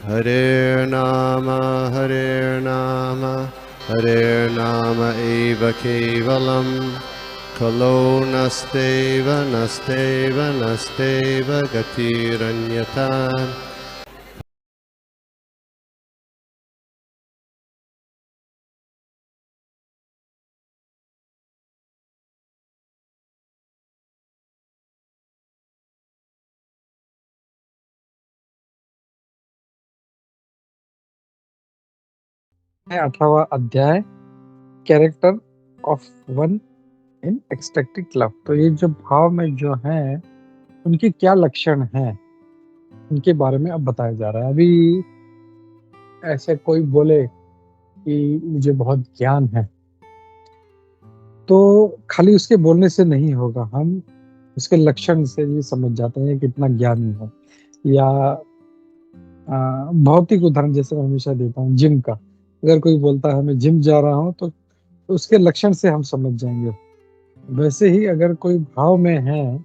Hare Nama, Hare Nama eva kevalam, Kalo nasteva, nasteva, nasteva gatiranyata. है 18वां अध्याय character of one in ecstatic love. तो ये जो भाव में जो है उनके क्या लक्षण हैं उनके बारे में अब बताया जा रहा है। अभी ऐसे कोई बोले कि मुझे बहुत ज्ञान है तो खाली उसके बोलने से नहीं होगा, हम उसके लक्षण से ये समझ जाते हैं कितना ज्ञानी है। या भौतिक उदाहरण जैसे मैं हमेशा देता हूँ जिम का, अगर कोई बोलता है मैं जिम जा रहा हूँ तो उसके लक्षण से हम समझ जाएंगे। वैसे ही अगर कोई भाव में है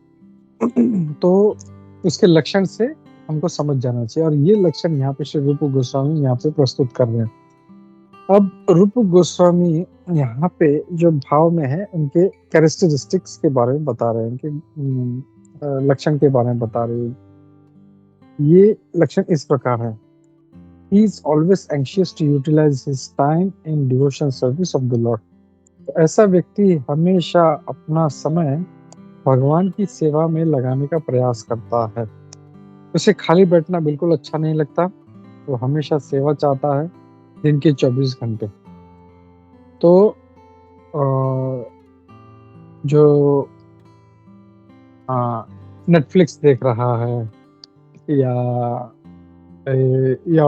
तो उसके लक्षण से हमको समझ जाना चाहिए, और ये लक्षण यहाँ पे श्री रूप गोस्वामी यहाँ पे प्रस्तुत कर रहे हैं। अब रूप गोस्वामी यहाँ पे जो भाव में है उनके कैरेक्टरिस्टिक्स के बारे में बता रहे हैं, उनके लक्षण के बारे में बता रहे हैं। ये लक्षण इस प्रकार है। He is always anxious to utilize his time in devotion service of the Lord. तो ऐसा व्यक्ति हमेशा अपना समय भगवान की सेवा में लगाने का प्रयास करता है। उसे खाली बैठना बिल्कुल अच्छा नहीं लगता, वो हमेशा सेवा चाहता है दिन के 24 घंटे। तो जो नेटफ्लिक्स देख रहा है या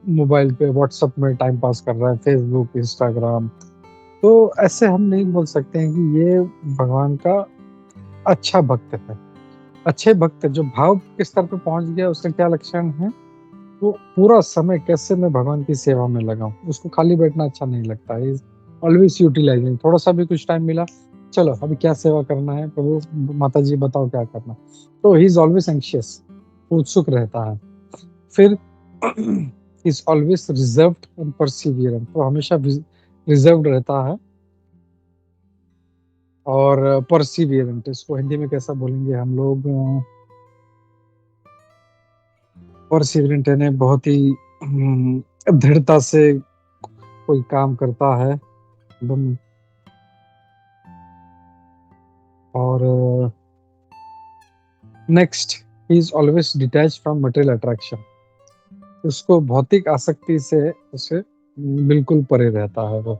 मोबाइल पे व्हाट्सएप में टाइम पास कर रहा है, फेसबुक इंस्टाग्राम, तो ऐसे हम नहीं बोल सकते हैं कि ये भगवान का अच्छा भक्त है। अच्छे भक्त जो भाव के स्तर पे पहुंच गया उसका क्या लक्षण है, वो पूरा समय कैसे मैं भगवान की सेवा में लगाऊं, उसको खाली बैठना अच्छा नहीं लगता है। ऑलवेज यूटिलाइजिंग, थोड़ा सा भी कुछ टाइम मिला, चलो अभी क्या सेवा करना है प्रभु, माता जी बताओ क्या करना। तो ही इज ऑलवेज एंशियस, उत्सुक रहता है। फिर इज ऑलवेज रिजर्व्ड एंड परसिवियरेंट, तो हमेशा रिजर्व्ड रहता है और परसिवियरेंट, इसको हिंदी में कैसा बोलेंगे हम लोग, परसिवियरेंट यानी बहुत ही दृढ़ता से कोई काम करता है एकदम। और next, he is always detach from material attraction, उसको भौतिक आसक्ति से उसे बिल्कुल परे रहता है वो।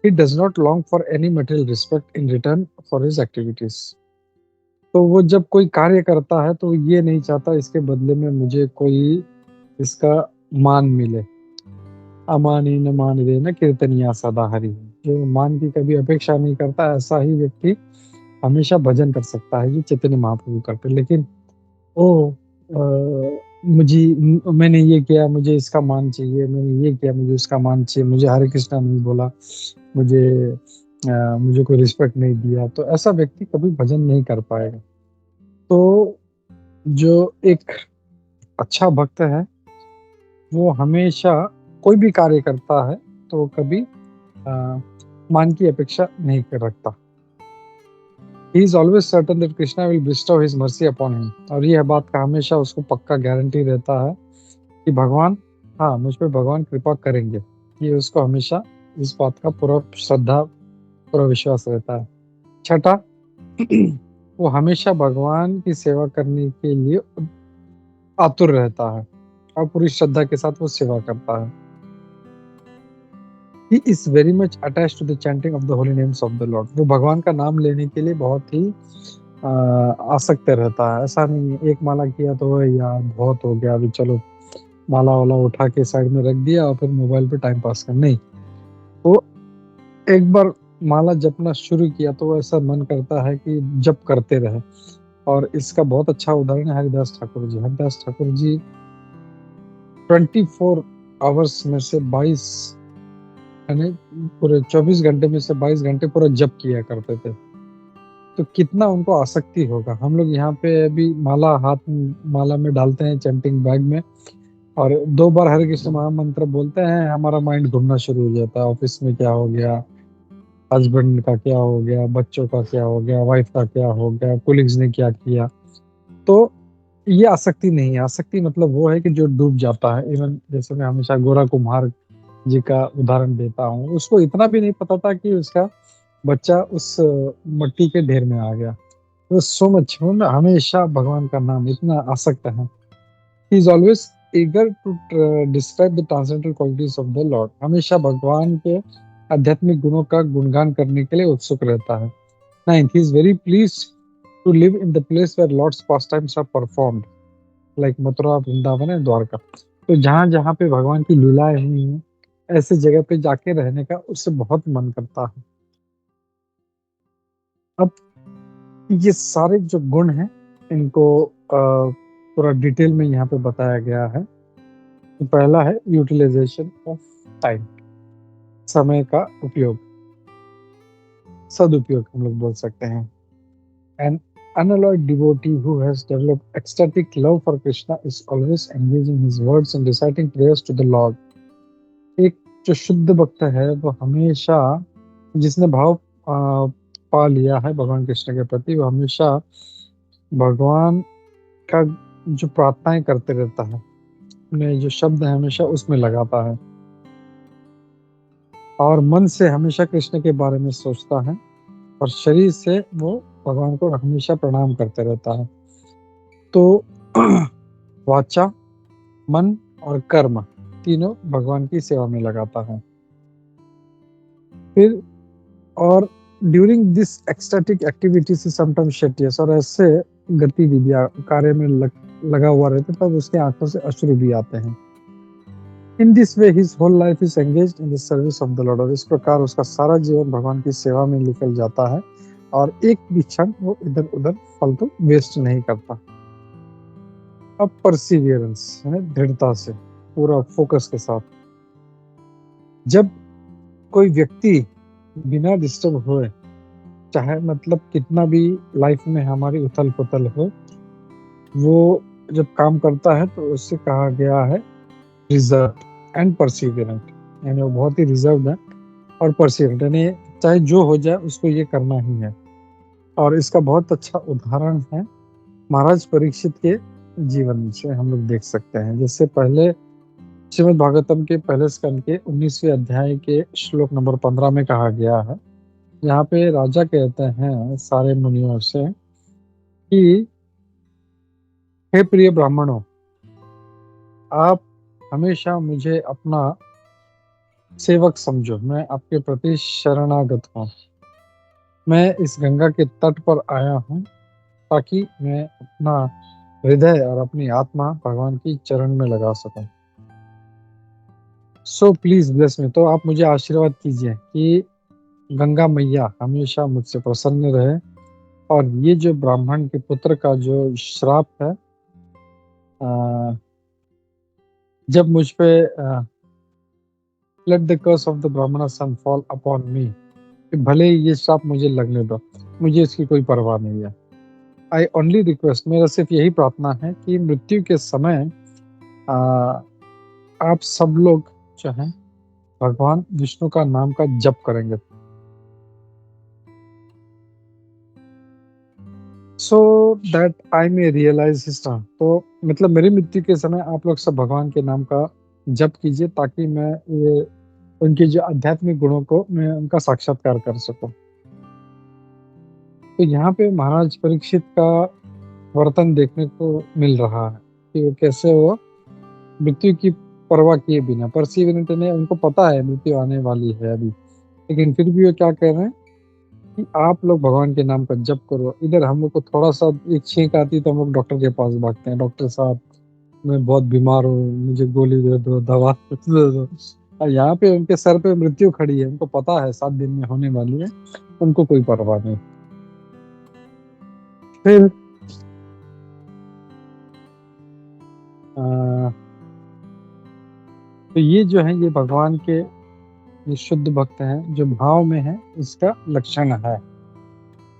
He does not long for any material respect in return for his activities. तो वो जब कोई कार्य करता है तो ये नहीं चाहता इसके बदले में मुझे कोई इसका मान मिले। अमानी न मान दे न कीर्तनिया सदा हरि, जो मान की कभी अपेक्षा नहीं करता, ऐसा ही व्यक्ति हमेशा भजन कर सकता है, ये चैतन्य महाप्रभु करते। लेकिन ओ मैंने ये किया, मुझे इसका मान चाहिए, मैंने ये किया, मुझे उसका मान चाहिए, मुझे हरे कृष्णा नहीं बोला, मुझे कोई रिस्पेक्ट नहीं दिया, तो ऐसा व्यक्ति कभी भजन नहीं कर पाएगा। तो जो एक अच्छा भक्त है वो हमेशा कोई भी कार्य करता है तो कभी मान की अपेक्षा नहीं कर रखता। He is always certain that Krishna will bestow his mercy upon him, और यह बात का हमेशा उसको पक्का गारंटी रहता है कि भगवान, हाँ मुझ पे भगवान कृपा करेंगे, ये उसको हमेशा इस बात का पूरा श्रद्धा, पूरा विश्वास रहता है। छठा, वो हमेशा भगवान की सेवा करने के लिए आतुर रहता है और पूरी श्रद्धा के साथ वो सेवा करता है। He is very much attached to the chanting of the holy names of the Lord. वो भगवान का नाम लेने के लिए बहुत ही आसक्त रहता है। ऐसा नहीं है एक माला किया तो यार बहुत हो गया, अभी चलो माला वाला उठा के साइड में रख दिया और फिर मोबाइल पे टाइम पास कर, नहीं। वो एक बार माला जपना शुरू किया तो ऐसा मन करता है कि जप करते रहे। और इसका बहुत अच्छा उदाहरण है हरिदास ठाकुर जी। हरिदास ठाकुर जी 24 आवर्स में से 22 यानी पूरे 24 घंटे में से 22 घंटे पूरा जप किया करते थे। तो कितना उनको आसक्ति होगा। हम लोग यहाँ पे अभी माला में डालते हैं चैंटिंग बैग में, और 2 बार हरे कृष्ण महामंत्र बोलते हैं, हमारा माइंड घूमना शुरू हो जाता है। ऑफिस में क्या हो गया, हस्बैंड का क्या हो गया, बच्चों का क्या हो गया, वाइफ का क्या हो गया, कोलिग्स ने क्या किया। तो ये आसक्ति नहीं है। आसक्ति मतलब वो है कि जो डूब जाता है। इवन जैसे मैं हमेशा गोरा कुम्हार जी का उदाहरण देता हूँ, उसको इतना भी नहीं पता था कि उसका बच्चा उस मट्टी के ढेर में आ गया। वो सो मच हमेशा भगवान का नाम इतना आसक्त है। He is always eager to describe the transcendental qualities of the lord. हमेशा भगवान के आध्यात्मिक गुणों का गुणगान करने के लिए उत्सुक रहता है। 9th, he is very pleased to live in the place where Lord's pastimes are performed, like Mathura, Vrindavan and Dwarka. तो जहाँ जहाँ पे भगवान की लीलाएं हुई हैं, ऐसे जगह पे जाके रहने का उससे बहुत मन करता है। अब ये सारे जो गुण हैं, इनको पूरा डिटेल में यहाँ पे बताया गया है। तो पहला है यूटिलाइजेशन ऑफ टाइम, समय का उपयोग, सदुपयोग हम लोग बोल सकते हैं। An unalloyed devotee who has developed ecstatic love for Krishna is always engaging his words and reciting prayers to the Lord. एक जो शुद्ध भक्त है वो हमेशा, जिसने भाव पा लिया है भगवान कृष्ण के प्रति, वो हमेशा भगवान का जो प्रार्थनाएं करते रहता है, अपने जो शब्द है हमेशा उसमें लगाता है, और मन से हमेशा कृष्ण के बारे में सोचता है, और शरीर से वो भगवान को हमेशा प्रणाम करते रहता है। तो वाचा, मन और कर्म तीनों भगवान की सेवा में लगाता है। फिर और during this ecstatic activities sometimes shed tears, और ऐसे गतिविधियां कार्य में लगा हुआ रहता है तब उसके आंखों से अश्रु भी आते हैं। In this way his whole life is engaged in the service of the lord, और इस प्रकार उसका सारा जीवन भगवान की सेवा में निकल जाता है, और एक भी क्षण वो इधर उधर फालतू वेस्ट नहीं करता। अब परसिवियरेंस है, दृढ़ता से, पूरा फोकस के साथ। जब कोई व्यक्ति बिना डिस्टर्ब हुए, चाहे मतलब कितना भी लाइफ में हमारी उथल पुथल हो, वो जब काम करता है तो उससे कहा गया है रिजर्व एंड परसिवियरेंट, यानी वो बहुत ही रिजर्व है और परसिवियरेंट, यानी चाहे जो हो जाए उसको ये करना ही है। और इसका बहुत अच्छा उदाहरण है महाराज परीक्षित के जीवन से हम लोग देख सकते हैं। जैसे पहले श्रीमद् भागवतम के पहले स्कंद के 19वें अध्याय के श्लोक नंबर 15 में कहा गया है, यहाँ पे राजा कहते हैं सारे मुनियों से कि हे प्रिय ब्राह्मणों, आप हमेशा मुझे अपना सेवक समझो, मैं आपके प्रति शरणागत हूँ। मैं इस गंगा के तट पर आया हूँ ताकि मैं अपना हृदय और अपनी आत्मा भगवान की चरण में लगा सकूं। सो प्लीज ब्लेस मी, तो आप मुझे आशीर्वाद कीजिए कि गंगा मैया हमेशा मुझसे प्रसन्न रहे, और ये जो ब्राह्मण के पुत्र का जो श्राप है, जब मुझ पे let the curse of the Brahmin son fall upon मी, भले ही ये श्राप मुझे लगने दो, मुझे इसकी कोई परवाह नहीं है। आई ओनली रिक्वेस्ट, मेरा सिर्फ यही प्रार्थना है कि मृत्यु के समय आप सब लोग जो हैं भगवान विष्णु का नाम का जप करेंगे, so that I may realize his turn. तो मतलब मेरी मृत्यु के समय आप लोग सब भगवान के नाम का जप कीजिए ताकि मैं ये उनके जो आध्यात्मिक गुणों को मैं उनका साक्षात्कार कर सकूं। तो यहाँ पे महाराज परीक्षित का वर्तन देखने को मिल रहा है कि वो कैसे वो मृत्यु की परवाह किए बिना, परसिवियरेंट ने, उनको पता है मृत्यु आने वाली है अभी, लेकिन फिर भी वो क्या कह रहे हैं कि आप लोग भगवान के नाम का जप करो। इधर हम लोग को थोड़ा सा एक छींक आती तो हम लोग डॉक्टर के पास भागते हैं, डॉक्टर साहब मैं बहुत बीमार हूँ, मुझे गोली दे दो, दवा दे दो। और यहाँ पे उनके सर पे मृत्यु खड़ी है, उनको पता है 7 दिन में होने वाली है, उनको कोई परवाह नहीं। फिर तो ये जो है ये भगवान के ये शुद्ध भक्त हैं जो भाव में है, इसका लक्षण है।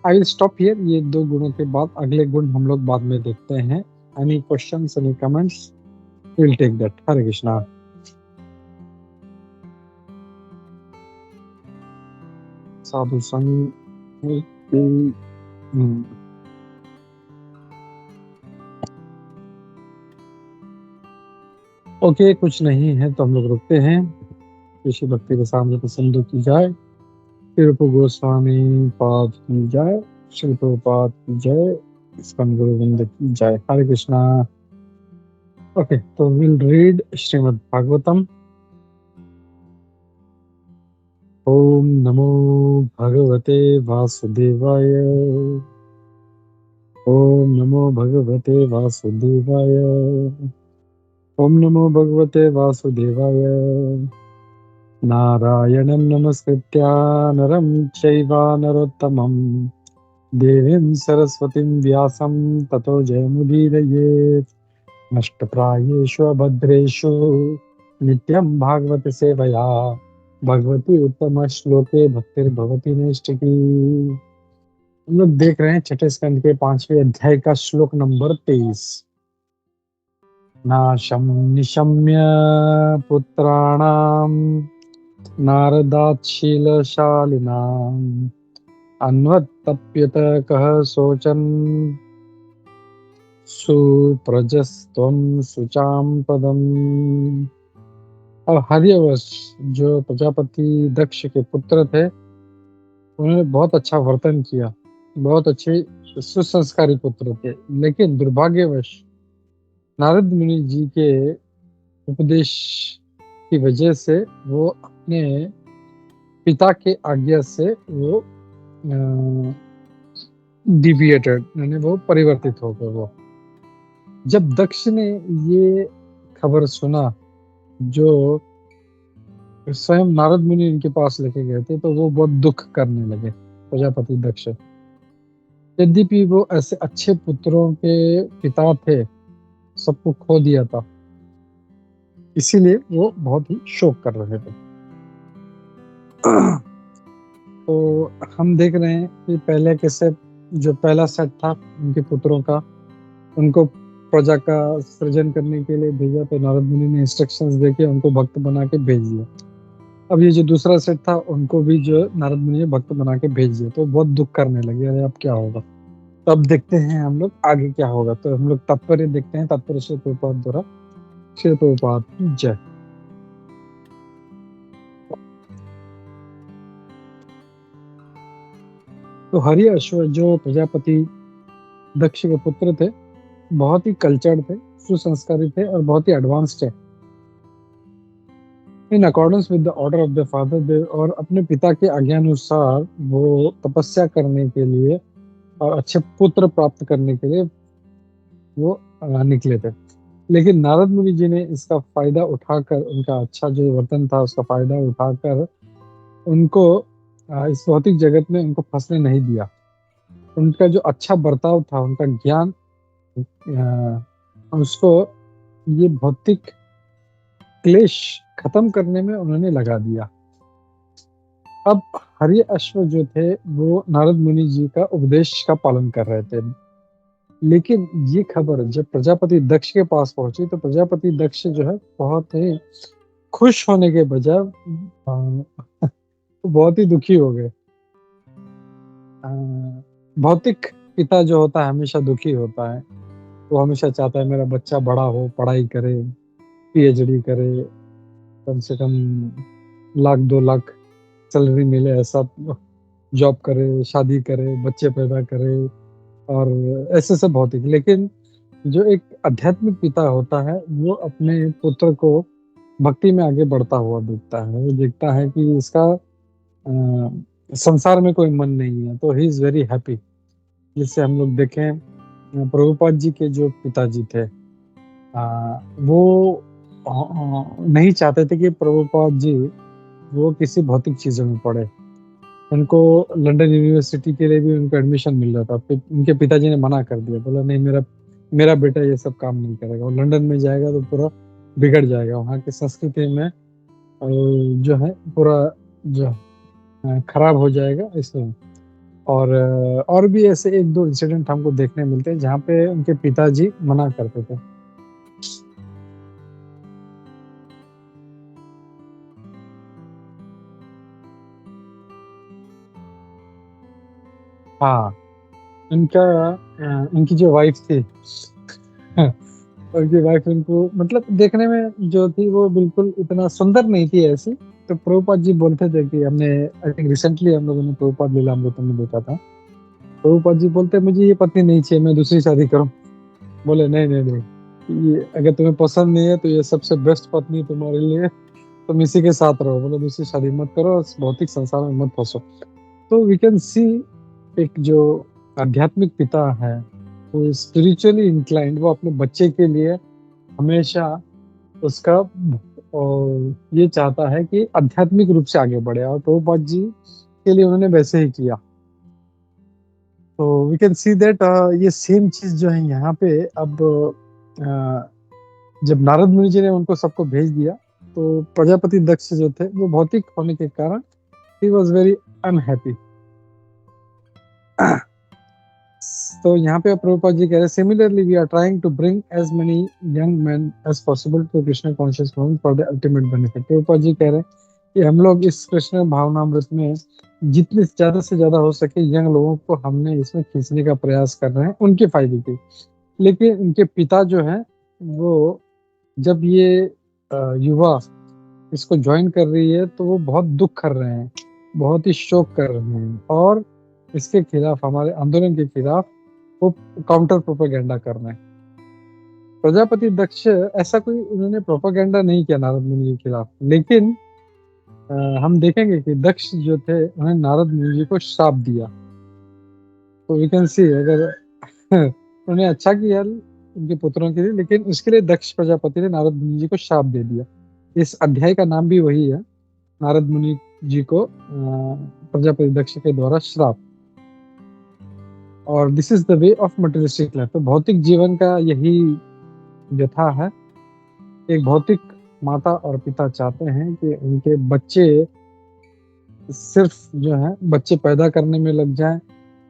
I will stop here. ये 2 गुणों के बाद अगले गुण हम लोग बाद में देखते हैं। Any questions, any comments, we will take that. Hare Krishna. साधु संग ओके, कुछ नहीं है तो हम लोग रुकते हैं। ऋषि भक्ति के सामने पसंद की जाए, श्री रूप गोस्वामी पाद की जाए, श्री प्रभुपाद की जय, स्कंद गोविंद की जय। हरे कृष्णा। ओके, तो विल रीड श्रीमद् भागवतम। ओम नमो भगवते वासुदेवाय। ओम नमो भगवते वासुदेवाय। ओम नमो भगवते वासुदेवाय। नारायणं नमस्कृत्य नरं चैव नरोत्तमं देवीं सरस्वतीं व्यासं ततो जयमुदीरयेत्। नष्टप्रायेषु अभद्रेषु नित्यं भागवत सेवया भगवती उत्तम श्लोके भक्तिर्भवति नैष्ठिकी। हम लोग देख रहे हैं छठे स्कंद के 5वें अध्याय का श्लोक नंबर 23। नाशं निशम्य पुत्राणां नारदाच्छीलशालिनाम् अन्वत्तप्यत कः शोचन् सुप्रजस्त्वं शुचां पदम्। और हर्यवश जो प्रजापति दक्ष के पुत्र थे, उन्होंने बहुत अच्छा वर्तन किया, बहुत अच्छे सुसंस्कारी पुत्र थे, लेकिन दुर्भाग्यवश नारद मुनि जी के उपदेश की वजह से वो अपने पिता के आज्ञा से वो डिविएटेड, यानी वो परिवर्तित हो गए। वो जब दक्ष ने ये खबर सुना, जो स्वयं नारद मुनि इनके पास लेके गए थे, तो वो बहुत दुख करने लगे, प्रजापति दक्ष। यद्यपि वो ऐसे अच्छे पुत्रों के पिता थे, सबको खो दिया था, इसीलिए वो बहुत ही शोक कर रहे थे। तो हम देख रहे हैं कि पहले कैसे जो पहला सेट था उनके पुत्रों का, उनको प्रजा का सृजन करने के लिए भेजा, तो नारद मुनि ने इंस्ट्रक्शंस देके उनको भक्त बना के भेज दिया। अब ये जो दूसरा सेट था, उनको भी जो नारद मुनि ने भक्त बना के भेज दिया, तो बहुत दुख करने लगे, अरे अब क्या होगा। तो अब देखते हैं हम लोग आगे क्या होगा। तो हम लोग तात्पर्य देखते हैं, तात्पर्य श्री प्रभुपाद द्वारा। श्री प्रभुपाद की जय। तो हरि अश्व जो प्रजापति दक्ष के पुत्र थे, बहुत ही कल्चर्ड थे, सुसंस्कारी थे और बहुत ही एडवांस्ड थे। In accordance with the order of the father, और अपने पिता के आज्ञानुसार वो तपस्या करने के लिए और अच्छे पुत्र प्राप्त करने के लिए वो निकले थे। लेकिन नारद मुनि जी ने इसका फायदा उठाकर, उनका अच्छा जो वर्तन था उसका फायदा उठाकर उनको इस भौतिक जगत में उनको फंसने नहीं दिया। उनका जो अच्छा बर्ताव था, उनका ज्ञान, उसको ये भौतिक क्लेश खत्म करने में उन्होंने लगा दिया। अब हरि अश्व जो थे वो नारद मुनि जी का उपदेश का पालन कर रहे थे, लेकिन ये खबर जब प्रजापति दक्ष के पास पहुंची, तो प्रजापति दक्ष जो है बहुत ही खुश होने के बजाय बहुत ही दुखी हो गए। भौतिक पिता जो होता है हमेशा दुखी होता है। वो हमेशा चाहता है मेरा बच्चा बड़ा हो, पढ़ाई करे, पीएचडी करे, कम से कम 1,00,000-2,00,000 सैलरी मिले, ऐसा जॉब करे, शादी करे, बच्चे पैदा करे, और ऐसे सब भौतिक। लेकिन जो एक आध्यात्मिक पिता होता है, वो अपने पुत्र को भक्ति में आगे बढ़ता हुआ देखता है। वो देखता है कि इसका संसार में कोई मन नहीं है, तो ही इज वेरी हैप्पी। जिससे हम लोग देखें, प्रभुपाद जी के जो पिताजी थे, वो नहीं चाहते थे कि प्रभुपाद जी वो किसी भौतिक चीजों में पढ़े। उनको लंदन यूनिवर्सिटी के लिए भी उनको एडमिशन मिल रहा था, उनके पिताजी ने मना कर दिया, बोला नहीं, मेरा बेटा ये सब काम नहीं करेगा, वो लंदन में जाएगा तो पूरा बिगड़ जाएगा, वहाँ की संस्कृति में जो है पूरा जो खराब हो जाएगा, इसलिए। और भी ऐसे एक दो इंसिडेंट हमको देखने मिलते हैं जहाँ पे उनके पिताजी मना करते थे। हाँ, उनकी जो वाइफ थी उनकी वाइफ उनको मतलब देखने में जो थी वो बिल्कुल इतना सुंदर नहीं थी ऐसी। तो प्रभुपाद जी बोलते थे कि हमने आई थिंक रिसेंटली हम लोगों ने प्रभुपाद लीलामृतम में देखा था। प्रभुपाद जी बोलते मुझे ये पत्नी नहीं चाहिए, मैं दूसरी शादी करूं। बोले नहीं नहीं नहीं, ये अगर तुम्हें पसंद नहीं है तो ये सबसे बेस्ट पत्नी तुम्हारे लिए है, तुम इसी के साथ रहो। बोले दूसरी शादी मत करो, इस भौतिक संसार में मत फंसो। तो वी कैन सी एक जो आध्यात्मिक पिता है वो स्पिरिचुअली इंक्लाइंड, वो अपने बच्चे के लिए हमेशा उसका और ये चाहता है कि आध्यात्मिक रूप से आगे बढ़े, और प्रभुपाद जी के लिए उन्होंने वैसे ही किया। तो वी कैन सी दैट ये सेम चीज जो है यहाँ पे अब जब नारद मुनि जी ने उनको सबको भेज दिया तो प्रजापति दक्ष जो थे वो भौतिक होने के कारण ही वॉज वेरी अनहैप्पी। तो यहाँ पे प्रभुपाद जी कह रहे हैं similarly we are trying to bring as many young man as possible to Krishna conscious movement for the ultimate benefit. Prabhupada ji कह रहे हैं कि हम लोग इस कृष्ण भावनामृत में जितने ज्यादा से ज्यादा हो सके यंग लोगों को हमने इसमें खींचने का प्रयास कर रहे हैं उनके फायदे के। लेकिन उनके पिता जो है वो जब ये युवा इसको ज्वाइन कर रही है तो वो बहुत दुख कर रहे हैं, बहुत ही शोक कर रहे हैं, और इसके खिलाफ हमारे आंदोलन के खिलाफ वो काउंटर प्रोपेगेंडा कर रहे हैं। प्रजापति दक्ष ऐसा कोई उन्होंने प्रोपेगेंडा नहीं किया नारद मुनि के खिलाफ, लेकिन हम देखेंगे कि दक्ष जो थे उन्होंने नारद मुनि जी को श्राप दिया। तो वी कैन सी अगर उन्होंने अच्छा किया उनके पुत्रों के लिए, लेकिन उसके लिए दक्ष प्रजापति ने नारद मुनि जी को श्राप दे दिया। इस अध्याय का नाम भी वही है, नारद मुनि जी को प्रजापति दक्ष के द्वारा श्राप। और this is the way of materialistic life. तो भौतिक जीवन का यही व्यथा है। एक भौतिक माता और पिता चाहते हैं कि उनके बच्चे सिर्फ जो है बच्चे पैदा करने में लग जाएं,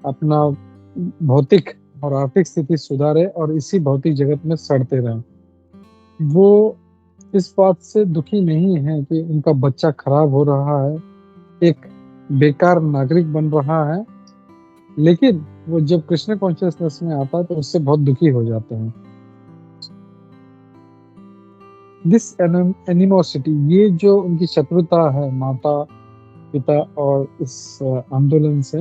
अपना भौतिक और आर्थिक स्थिति सुधारे और इसी भौतिक जगत में सड़ते रहें। वो इस बात से दुखी नहीं है कि उनका बच्चा खराब हो रहा है, एक बेकार नागरिक बन रहा है, लेकिन वो जब कृष्ण कॉन्शियसनेस में आता है तो उससे बहुत दुखी हो जाते हैं। दिस एनिमोसिटी, ये जो उनकी शत्रुता है माता पिता और इस आंदोलन से,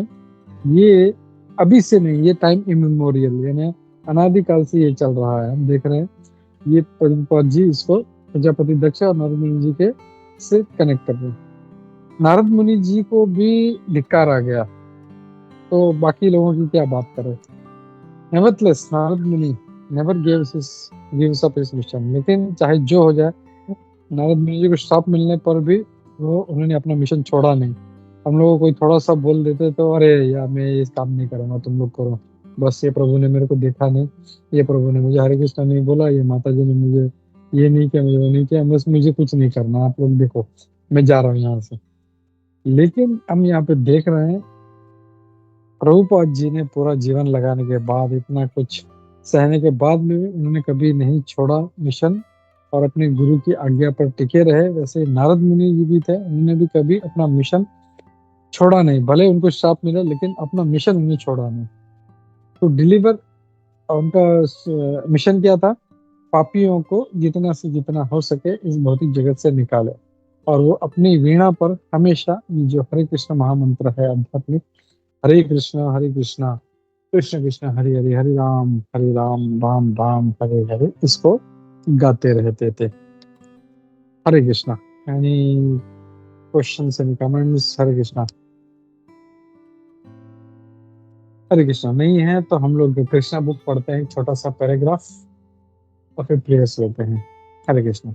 ये अभी से नहीं, ये टाइम इमेमोरियल यानी अनादिकाल से ये चल रहा है। हम देख रहे हैं ये प्रभुपाद जी इसको प्रजापति दक्ष और नारद मुनि जी के से कनेक्ट कर रहे हैं। नारद मुनि जी को भी धिक्कार आ गया तो बाकी लोगों की क्या बात करें। नेवरथलेस नारद मुनि never gives up his mission. लेकिन चाहे जो हो जाए, नारद मुनि जी को श्राप मिलने पर भी वो उन्होंने अपना मिशन छोड़ा नहीं। हम लोगों को कोई थोड़ा सा बोल देते तो अरे यार मैं ये काम नहीं करूंगा, तुम लोग करो, बस ये प्रभु ने मेरे को देखा नहीं, ये प्रभु ने मुझे हरे कृष्ण नहीं बोला, ये माता जी ने मुझे ये नहीं किया, मुझे वो नहीं किया, बस मुझे कुछ नहीं करना, आप लोग देखो मैं जा रहा हूँ यहाँ से। लेकिन हम यहाँ पे देख रहे हैं प्रभुपाद जी ने पूरा जीवन लगाने के बाद, इतना कुछ सहने के बाद में भी उन्होंने कभी नहीं छोड़ा मिशन और अपने गुरु की आज्ञा पर टिके रहे। वैसे नारद मुनि जी भी थे, उन्होंने भी कभी अपना मिशन छोड़ा नहीं, भले उनको श्राप मिला लेकिन अपना मिशन उन्हें छोड़ा नहीं। तो डिलीवर उनका मिशन क्या था, पापियों को जितना से जितना हो सके इस भौतिक जगत से निकाले। और वो अपनी वीणा पर हमेशा ये जो हरे कृष्ण महामंत्र है आध्यात्मिक, हरे कृष्णा कृष्ण कृष्ण हरे हरे, हरे राम राम राम हरे हरे, इसको गाते रहते थे। Hare Krishna. Any questions any comments? Hare Krishna. Hare Krishna नहीं है तो हम लोग कृष्णा बुक पढ़ते हैं, छोटा सा पैराग्राफ और फिर प्रेयर्स लेते हैं। हरे कृष्णा।